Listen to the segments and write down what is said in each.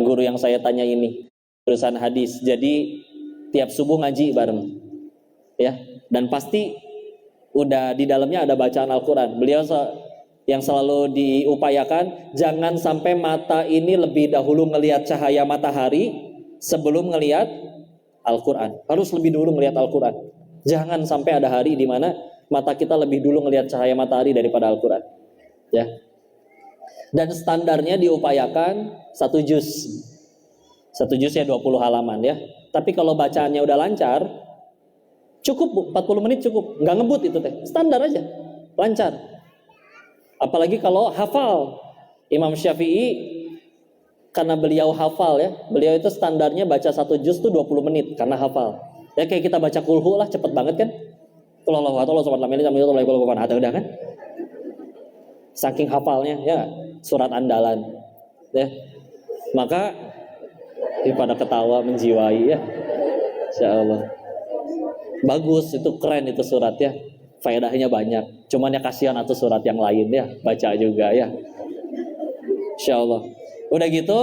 guru yang saya tanya ini, jurusan hadis. Jadi tiap subuh ngaji bareng, ya. Dan pasti udah di dalamnya ada bacaan Al-Quran. Beliau yang selalu diupayakan, jangan sampai mata ini lebih dahulu ngelihat cahaya matahari sebelum ngelihat Al-Quran. Harus lebih dulu ngelihat Al-Quran. Jangan sampai ada hari di mana mata kita lebih dulu ngelihat cahaya matahari daripada Al-Quran, ya. Dan standarnya diupayakan 1 juz. 1 juz ya 20 halaman ya. Tapi kalau bacaannya udah lancar, cukup Bu, 40 menit cukup. Nggak ngebut itu teh, standar aja, lancar. Apalagi kalau hafal. Imam Syafi'i, karena beliau hafal ya, beliau itu standarnya baca 1 juz tuh 20 menit karena hafal. Ya kayak kita baca kulhu lah, cepet banget kan. Allahu akbar, udah kan. Saking hafalnya ya, surat andalan ya. Maka pada ketawa menjiwai ya. Insyaallah. Bagus, itu keren itu surat ya. Faedahnya banyak. Cuman ya kasihan atau surat yang lain ya, baca juga ya. Insyaallah. Udah gitu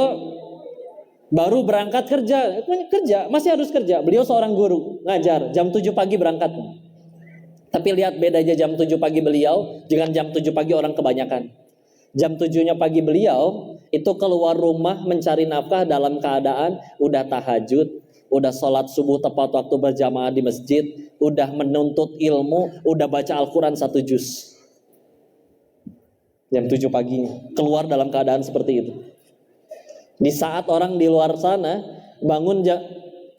baru berangkat kerja, masih harus kerja. Beliau seorang guru, ngajar, jam 7 pagi berangkat. Tapi lihat bedanya jam 7 pagi beliau dengan jam 7 pagi orang kebanyakan. Jam 7-nya pagi beliau itu keluar rumah mencari nafkah dalam keadaan udah tahajud, udah sholat subuh tepat waktu berjamaah di masjid, udah menuntut ilmu, udah baca Al-Quran 1 juz. Jam 7 paginya keluar dalam keadaan seperti itu. Di saat orang di luar sana bangun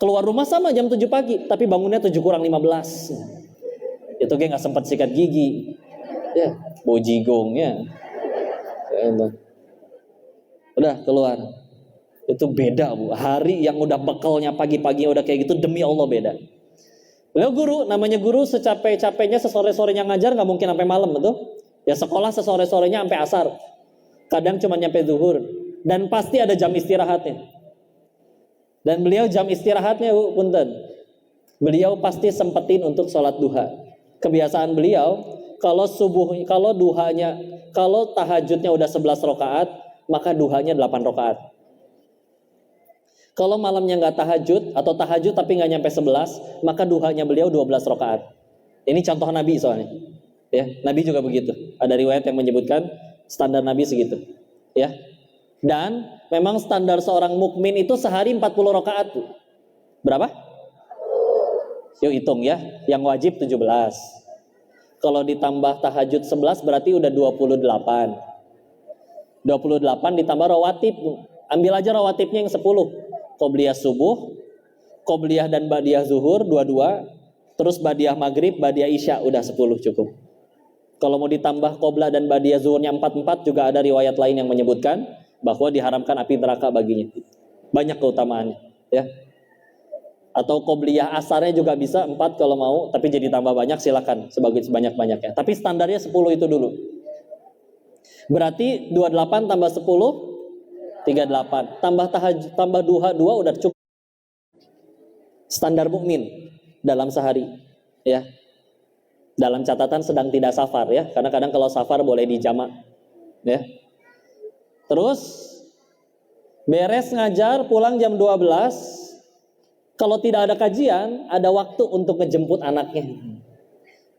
keluar rumah sama jam 7 pagi, tapi bangunnya 7 kurang 15. Itu kayak nggak sempat sikat gigi, ya, bojigong ya. Udah keluar. Itu beda Bu. Hari yang udah bekalnya pagi-pagi udah kayak gitu, demi Allah beda. Beliau guru, namanya guru, secapek-capeknya sesore-sorenya ngajar nggak mungkin sampai malam betul. Ya sekolah sesore-sorenya sampai asar. Kadang cuma nyampe zuhur. Dan pasti ada jam istirahatnya. Dan beliau jam istirahatnya Bu, punten. Beliau pasti sempetin untuk sholat duha. Kebiasaan beliau kalau tahajudnya udah 11 rakaat, maka duhanya 8 rakaat. Kalau malamnya nggak tahajud atau tahajud tapi nggak nyampe 11, maka duhanya beliau 12 rakaat. Ini contoh Nabi soalnya. Ya, Nabi juga begitu. Ada riwayat yang menyebutkan standar Nabi segitu. Ya. Dan memang standar seorang mukmin itu sehari 40 rakaat. Berapa? Yuk hitung ya. Yang wajib 17. Kalau ditambah tahajud 11 berarti udah 28. 28 ditambah rawatib. Ambil aja rawatibnya yang 10. Qobliyah subuh, qobliyah dan badiah zuhur dua-dua, terus badiah maghrib, badiah isya udah 10 cukup. Kalau mau ditambah qoblah dan badiah zuhurnya 4 juga ada riwayat lain yang menyebutkan bahwa diharamkan api neraka baginya. Banyak keutamaannya, ya. Atau qobliyah asarnya juga bisa 4 kalau mau, tapi jadi tambah banyak silakan sebagai sebanyak-banyaknya. Tapi standarnya 10 itu dulu. Berarti 28 tambah 10 38. Tambah duha 2 udah cukup. Standar mukmin dalam sehari, ya. Dalam catatan sedang tidak safar ya, karena kadang kalau safar boleh dijamak, ya. Terus beres ngajar pulang jam 12. Kalau tidak ada kajian, ada waktu untuk ngejemput anaknya.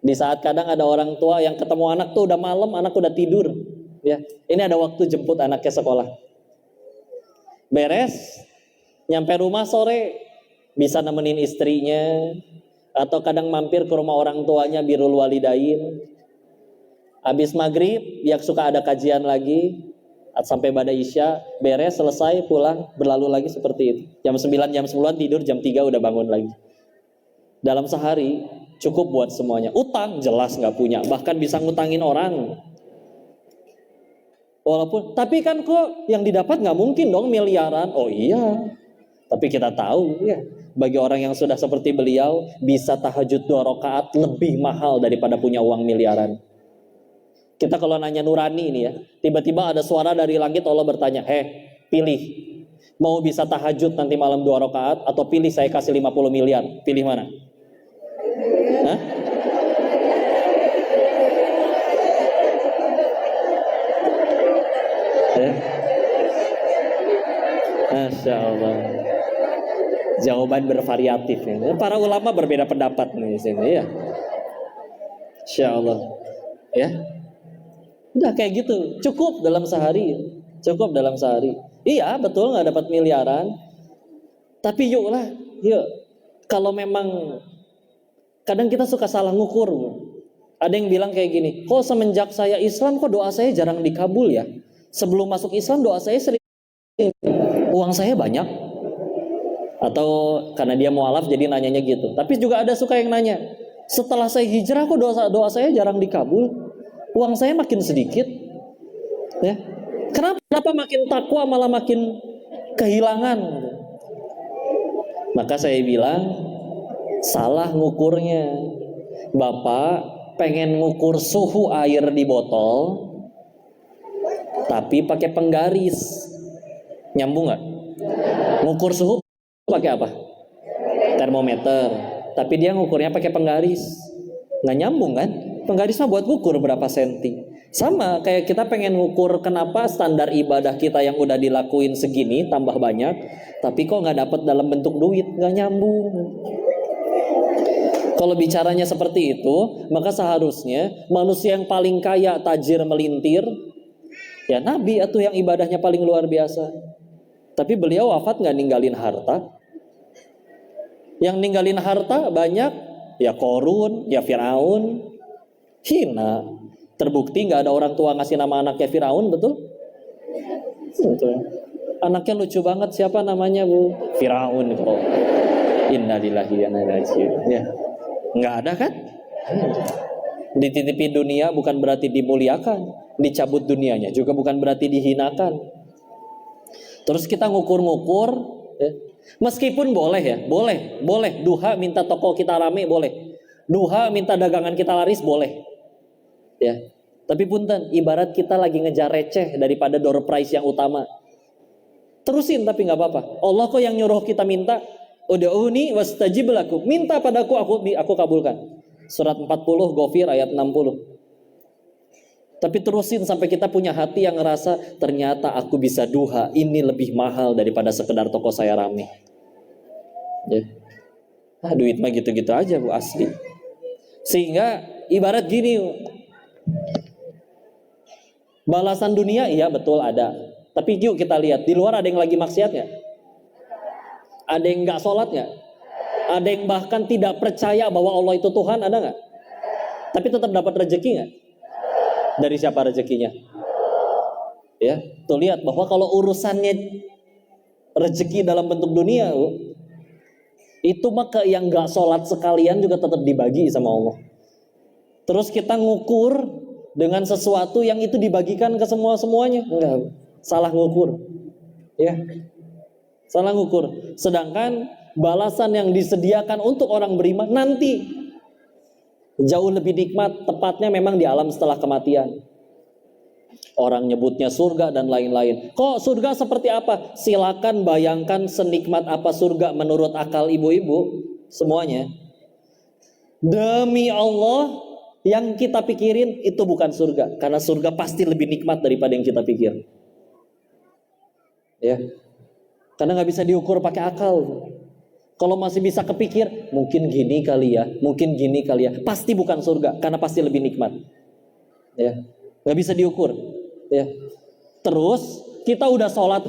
Di saat kadang ada orang tua yang ketemu anak tuh udah malam, anak udah tidur, ya. Ini ada waktu jemput anaknya sekolah. Beres, nyampe rumah sore, bisa nemenin istrinya, atau kadang mampir ke rumah orang tuanya birrul walidain. Habis maghrib, ya suka ada kajian lagi, sampai pada isya, beres, selesai, pulang, berlalu lagi seperti itu. Jam 9, jam 10 tidur, jam 3 udah bangun lagi. Dalam sehari, cukup buat semuanya. Utang, jelas gak punya, bahkan bisa ngutangin orang. Walaupun, tapi kan kok yang didapat gak mungkin dong miliaran. Oh iya, tapi kita tahu ya, bagi orang yang sudah seperti beliau, bisa tahajud 2 rakaat lebih mahal daripada punya uang miliaran. Kita kalau nanya nurani ini ya, tiba-tiba ada suara dari langit, Allah bertanya, pilih, mau bisa tahajud nanti malam 2 rakaat, atau pilih saya kasih 50 miliar, pilih mana? Hah? Masya Allah. Jawaban bervariatif ya. Para ulama berbeda pendapat nih di sini ya. Masya Allah. Ya. Udah kayak gitu. Cukup dalam sehari. Cukup dalam sehari. Iya betul nggak dapat miliaran. Tapi yuk lah. Yuk. Kalau memang kadang kita suka salah ngukur. Ada yang bilang kayak gini. Kok semenjak saya Islam kok doa saya jarang dikabul ya? Sebelum masuk Islam doa saya sering. Uang saya banyak. Atau karena dia mualaf jadi nanyanya gitu. Tapi juga ada suka yang nanya, setelah saya hijrah kok doa saya jarang dikabul, uang saya makin sedikit ya. Kenapa makin takwa malah makin kehilangan? Maka saya bilang salah ngukurnya. Bapak pengen ngukur suhu air di botol tapi pakai penggaris, nyambung nggak? Ngukur suhu pakai apa? Termometer. Tapi dia ngukurnya pakai penggaris. Nggak nyambung kan? Penggaris mah buat ngukur berapa senti. Sama kayak kita pengen ngukur kenapa standar ibadah kita yang udah dilakuin segini tambah banyak, tapi kok nggak dapat dalam bentuk duit, nggak nyambung. Kalau bicaranya seperti itu, maka seharusnya manusia yang paling kaya, tajir, melintir, ya Nabi atau yang ibadahnya paling luar biasa. Tapi beliau wafat nggak ninggalin harta. Yang ninggalin harta banyak, ya Korun, ya Firaun, hina. Terbukti nggak ada orang tua ngasih nama anaknya Firaun, betul? Betul. Anaknya lucu banget, siapa namanya Bu? Firaun kok. Innalillahi wa inna ilaihi raji'un. Ya, nggak ada kan? Dititipi dunia bukan berarti dimuliakan, dicabut dunianya juga bukan berarti dihinakan. Terus kita ngukur-ngukur, ya. Meskipun boleh ya, boleh. Duha minta toko kita rame boleh, duha minta dagangan kita laris boleh, ya. Tapi punten, ibarat kita lagi ngejar receh daripada door prize yang utama. Terusin tapi nggak apa-apa. Allah kok yang nyuruh kita minta, ud'uni wastajib lakum, minta padaku aku kabulkan. Surat 40 Ghafir ayat 60. Tapi terusin sampai kita punya hati yang ngerasa ternyata aku bisa duha, ini lebih mahal daripada sekedar toko saya rame. Ya. Duit mah gitu-gitu aja Bu, asli. Sehingga ibarat gini, balasan dunia iya betul ada. Tapi yuk kita lihat, di luar ada yang lagi maksiat nggak? Ada yang nggak sholat nggak? Ada yang bahkan tidak percaya bahwa Allah itu Tuhan, ada nggak? Tapi tetap dapat rezeki nggak? Dari siapa rezekinya? Ya, tuh lihat bahwa kalau urusannya rezeki dalam bentuk dunia, itu maka yang nggak sholat sekalian juga tetap dibagi sama Allah. Terus kita ngukur dengan sesuatu yang itu dibagikan ke semuanya, enggak, salah ngukur, ya, salah ngukur. Sedangkan balasan yang disediakan untuk orang beriman nanti jauh lebih nikmat, tepatnya memang di alam setelah kematian. Orang nyebutnya surga dan lain-lain. Kok surga seperti apa? Silakan bayangkan senikmat apa surga menurut akal ibu-ibu semuanya. Demi Allah, yang kita pikirin itu bukan surga, karena surga pasti lebih nikmat daripada yang kita pikir. Ya, karena nggak bisa diukur pakai akal. Kalau masih bisa kepikir, mungkin gini kali ya, pasti bukan surga, karena pasti lebih nikmat. Ya, nggak bisa diukur. Ya, terus kita udah sholat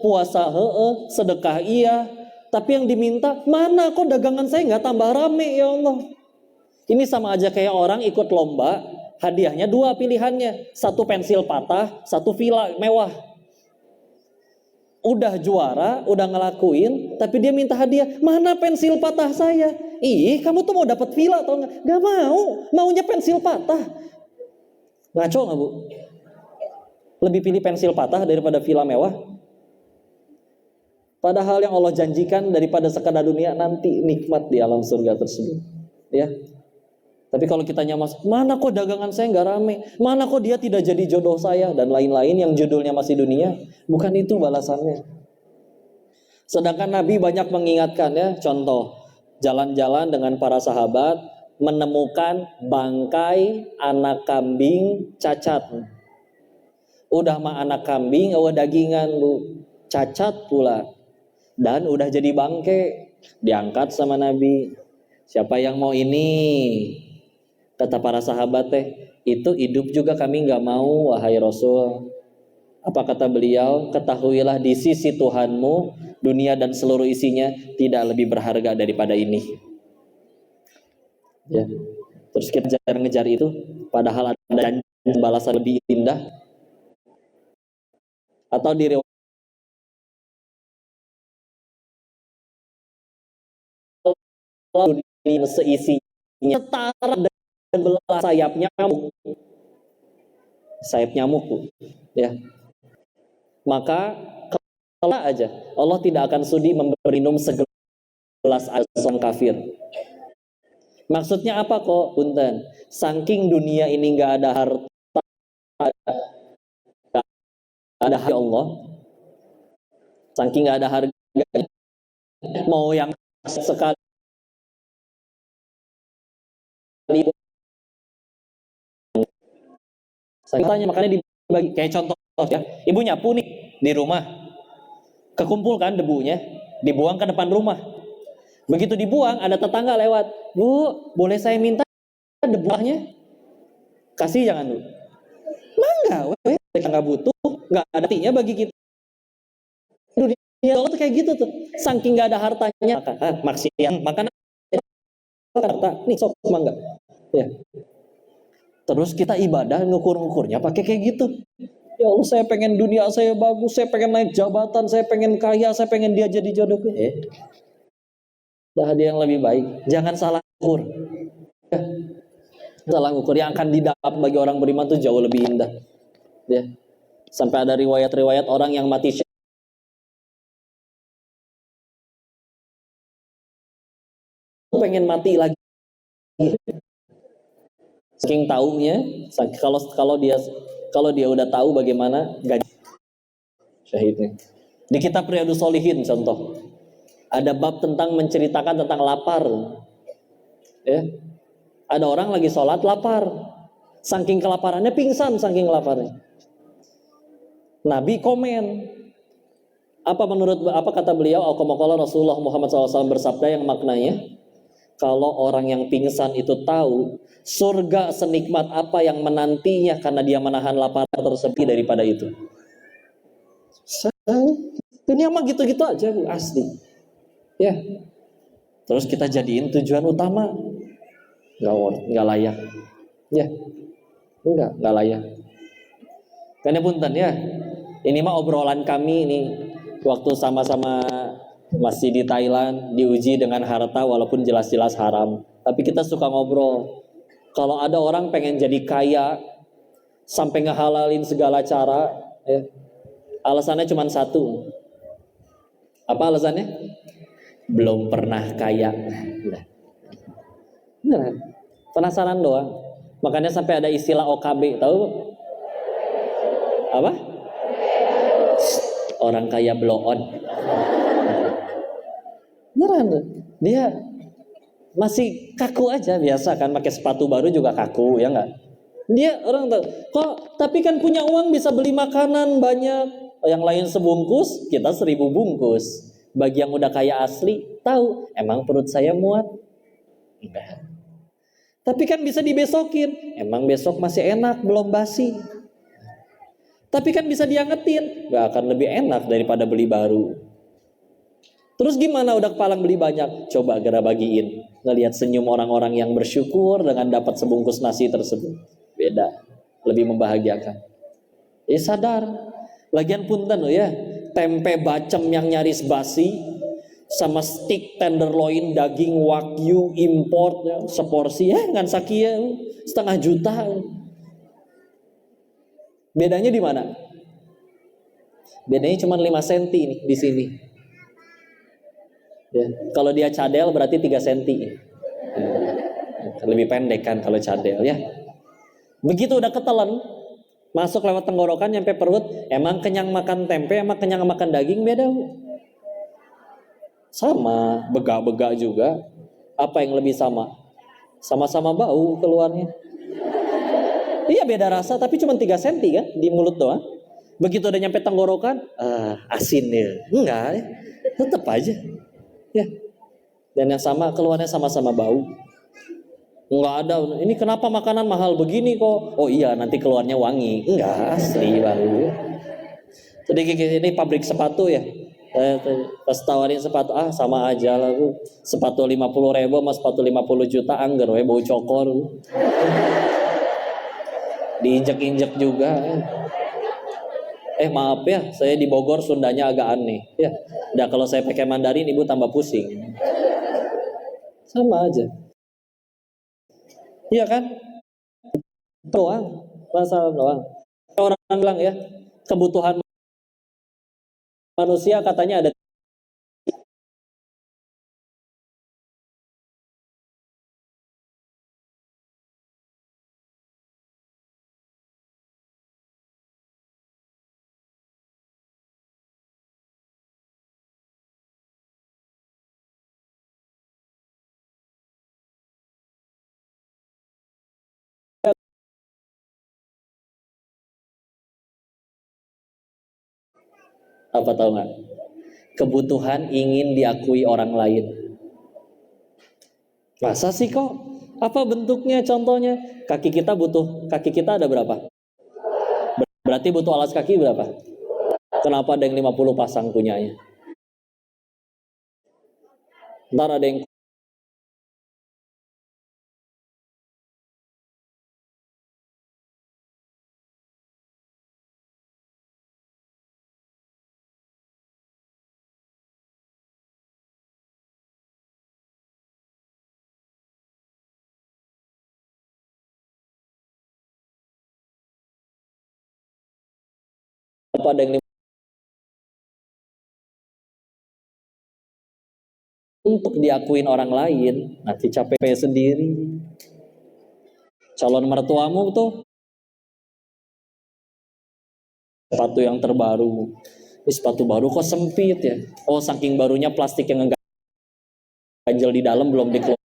puasa sedekah iya, tapi yang diminta mana kok dagangan saya nggak tambah rame ya Allah. Ini sama aja kayak orang ikut lomba, hadiahnya dua pilihannya, satu pensil patah, satu villa mewah. Udah juara, udah ngelakuin, tapi dia minta hadiah, mana pensil patah saya? Ih, kamu tuh mau dapat villa atau enggak? Gak mau, maunya pensil patah. Ngaco nggak Bu? Lebih pilih pensil patah daripada villa mewah? Padahal yang Allah janjikan daripada sekadar dunia nanti nikmat di alam surga tersebut. Ya. Tapi kalau kita nyamas, mana kok dagangan saya nggak rame, mana kok dia tidak jadi jodoh saya dan lain-lain yang judulnya masih dunia, bukan itu balasannya. Sedangkan Nabi banyak mengingatkan ya, contoh jalan-jalan dengan para sahabat menemukan bangkai anak kambing cacat. Udah mah anak kambing, dagingan Bu. cacat pula, dan udah jadi bangke, diangkat sama Nabi. Siapa yang mau ini? Kata para sahabat teh, itu hidup juga kami nggak mau, wahai Rasul. Apa kata beliau? Ketahuilah di sisi Tuhanmu, dunia dan seluruh isinya tidak lebih berharga daripada ini. Ya. Terus kita ngejar itu, padahal ada janji balasan lebih indah. Atau di dunia seisinya setara dengan belah sayap nyamuk, ya. Maka kalau aja Allah tidak akan sudi memberi minum segelas air kafir. Maksudnya apa kok? Punten, saking dunia ini nggak ada harta, ada harga Allah, saking nggak ada harganya, mau yang sekali tanya, makanya dibagi. Kayak contoh ya, ibu nyapu nih di rumah, kekumpulkan debunya, dibuang ke depan rumah. Begitu dibuang, ada tetangga lewat, Bu, boleh saya minta debunya? Kasih jangan dulu. Mangga, nggak butuh, nggak ada artinya bagi kita. Dunia Allah tuh kayak gitu tuh, saking nggak ada hartanya, maksiat, makanan harta, nih sok mangga. Ya. Terus kita ibadah ngukur-ngukurnya pakai kayak gitu. Ya Allah, saya pengen dunia saya bagus, saya pengen naik jabatan, saya pengen kaya, saya pengen dia jadi jodohku. Dah ada yang lebih baik. Jangan salah ukur. Ya. Salah ukur yang akan didapat bagi orang beriman itu jauh lebih indah. Ya. Sampai ada riwayat-riwayat orang yang mati pengen mati lagi. Saking taunya, kalau dia udah tahu bagaimana gaji syahidnya. Di kitab Riyadhus Shalihin contoh, ada bab tentang menceritakan tentang lapar. Ya. Ada orang lagi sholat lapar, saking kelaparannya pingsan, saking kelaparannya. Nabi komen, apa kata beliau? Al-Qamaqala Rasulullah Muhammad SAW bersabda yang maknanya, kalau orang yang pingsan itu tahu surga senikmat apa yang menantinya karena dia menahan lapar tersepi daripada itu. Dunia mah gitu-gitu aja, Bu, asli. Ya. Terus kita jadiin tujuan utama, nggak layak. Ya, nggak layak. Karena punten ya, ini mah obrolan kami nih waktu sama-sama masih di Thailand, diuji dengan harta walaupun jelas-jelas haram. Tapi kita suka ngobrol. Kalau ada orang pengen jadi kaya sampai ngehalalin segala cara, ya, alasannya cuma satu. Apa alasannya? Belum pernah kaya. Nah, penasaran doang. Makanya sampai ada istilah OKB, tahu? Apa? Orang kaya blow on. Beneran, dia masih kaku aja, biasa kan pakai sepatu baru juga kaku, ya enggak? Dia orang tahu, kok tapi kan punya uang bisa beli makanan banyak, yang lain sebungkus, kita 1000 bungkus. Bagi yang udah kaya asli, tahu, emang perut saya muat? Enggak. Tapi kan bisa dibesokin, emang besok masih enak, belum basi. Tapi kan bisa diangetin, enggak akan lebih enak daripada beli baru. Terus gimana udah kepalang beli banyak? Coba gara bagiin. Ngelihat senyum orang-orang yang bersyukur dengan dapat sebungkus nasi tersebut. Beda. Lebih membahagiakan. Sadar. Lagian punten loh ya. Tempe bacem yang nyaris basi sama steak tenderloin daging wagyu import ya, seporsi ya ngan sakia 1,5 juta. Bedanya di mana? Bedanya cuma 5 cm nih di sini. Ya, kalau dia cadel berarti 3 cm. Lebih pendek kan kalau cadel ya. Begitu udah ketelan, masuk lewat tenggorokan nyampe perut, emang kenyang makan tempe, emang kenyang makan daging beda. Sama, bega-bega juga. Apa yang lebih sama? Sama-sama bau keluarnya. Iya beda rasa tapi cuma 3 cm kan di mulut doang. Begitu udah nyampe tenggorokan, asin ya. Enggak, ya. Tetap aja. Ya. Dan yang sama keluarnya sama-sama bau. Enggak ada. Ini kenapa makanan mahal begini kok? Oh iya, nanti keluarnya wangi. Enggak, asli bau. Jadi ini pabrik sepatu ya. Pas tawarin sepatu, sama aja lah bu. Sepatu 50.000 sama sepatu 50 juta angger, bau cokor. Diinjek-injek juga. Maaf ya, saya di Bogor Sundanya agak aneh. Ya, udah kalau saya pakai Mandarin ibu tambah pusing. Sama aja. Iya kan? Doang, masalah doang. Orang bilang ya, kebutuhan manusia katanya ada apa tahu nggak? Kebutuhan ingin diakui orang lain. Masa sih kok? Apa bentuknya contohnya? Kaki kita ada berapa? Berarti butuh alas kaki berapa? Kenapa ada yang 50 pasang punyanya? Ntar ada yang apa ada yang untuk diakuin orang lain, nanti capek sendiri. Calon mertuamu tuh sepatu yang terbaru. Ini sepatu baru kok sempit ya? Oh, saking barunya plastik yang ganjel di dalam belum dikeluarin.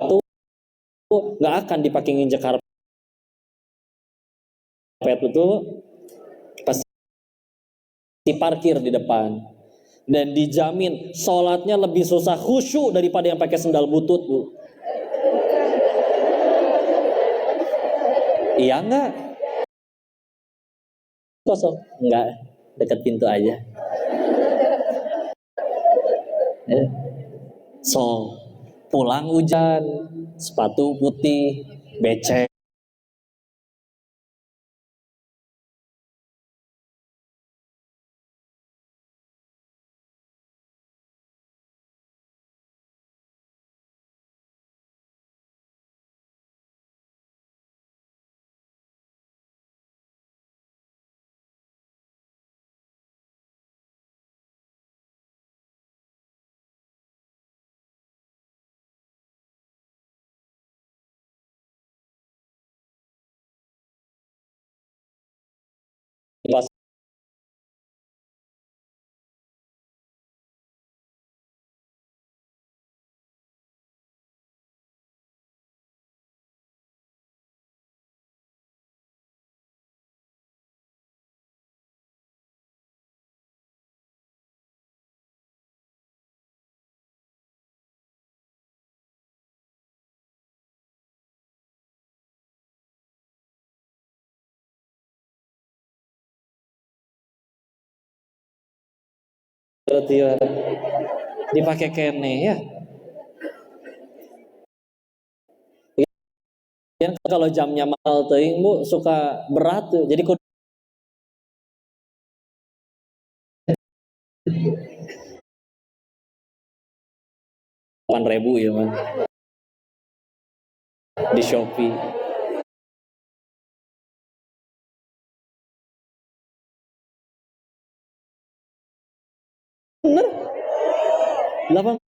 Itu nggak akan dipakai nginjek karpet itu, pasti parkir di depan. Dan dijamin sholatnya lebih susah khusyuk daripada yang pakai sendal butut bu. Iya nggak? Kosong? Nggak, deket pintu aja. So, pulang hujan, sepatu putih, becek. Pas dia dipakai kene ya. Yang kalau jamnya mahal teuing bu suka berat tuh. Jadi 8.000 ya man di Shopee. Bener? 8